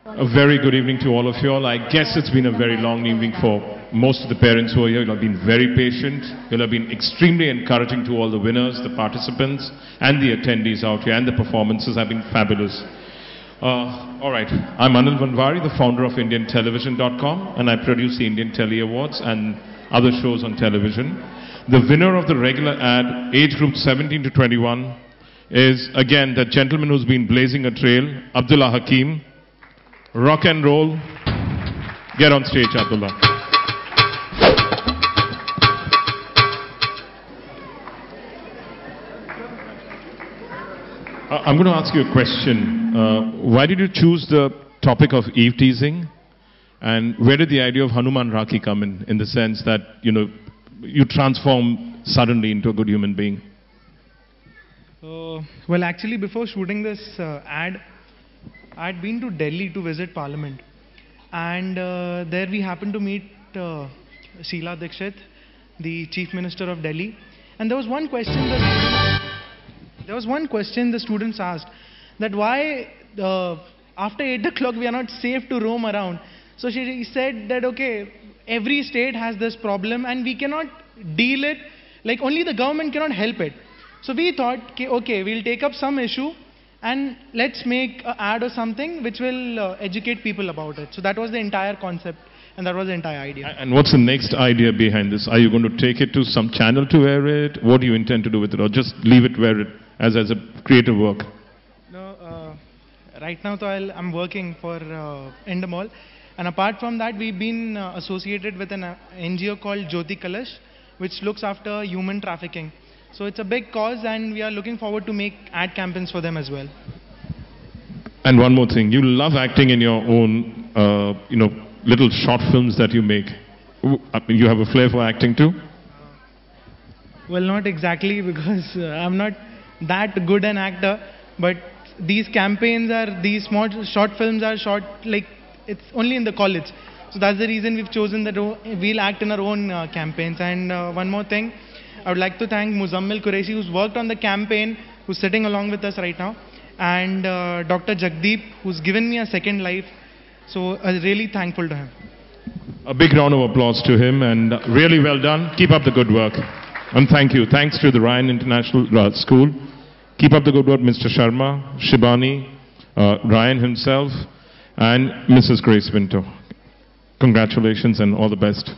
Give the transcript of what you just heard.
A very good evening to all of you all. I guess it's been a very long evening for most of the parents who are here. You'll have been very patient. You'll have been extremely encouraging to all the winners, the participants, and the attendees out here. And the performances have been fabulous. All right. I'm Anil Vanwari, the founder of IndianTelevision.com, and I produce the Indian Telly Awards and other shows on television. The winner of the regular ad, age group 17 to 21, is again that gentleman who's been blazing a trail, Abdullah Hakim. Rock and roll. Get on stage, Abdullah. I'm going to ask you a question. Why did you choose the topic of eve teasing? And where did the idea of Hanuman Rakhi come in the sense that, you transform suddenly into a good human being? Well, actually, before shooting this ad, I had been to Delhi to visit Parliament, and there we happened to meet Sheila Dikshit, the Chief Minister of Delhi, and there was one question the students asked, that why after 8 o'clock we are not safe to roam around. So she said that, okay, every state has this problem and we cannot deal it, like only the government cannot help it. So we thought, okay, we'll take up some issue and let's make an ad or something which will educate people about it. So that was the entire concept and that was the entire idea. And what's the next idea behind this? Are you going to take it to some channel to air it? What do you intend to do with it? Or just leave it where it as a creative work? No, right now I'm working for Endemol. And apart from that, we've been associated with an NGO called Jyoti Kalash, which looks after human trafficking. So it's a big cause and we are looking forward to make ad campaigns for them as well. And one more thing, you love acting in your own, little short films that you make. You have a flair for acting too? Well, not exactly, because I'm not that good an actor, but these campaigns these small short films are short, like it's only in the college. So that's the reason we've chosen that we'll act in our own campaigns. And one more thing, I would like to thank Muzammil Qureshi, who's worked on the campaign, who's sitting along with us right now, and Dr. Jagdeep, who's given me a second life. So I'm really thankful to him. A big round of applause to him, and really well done. Keep up the good work. And thank you. Thanks to the Ryan International School. Keep up the good work, Mr. Sharma, Shibani, Ryan himself, and Mrs. Grace Pinto. Congratulations and all the best.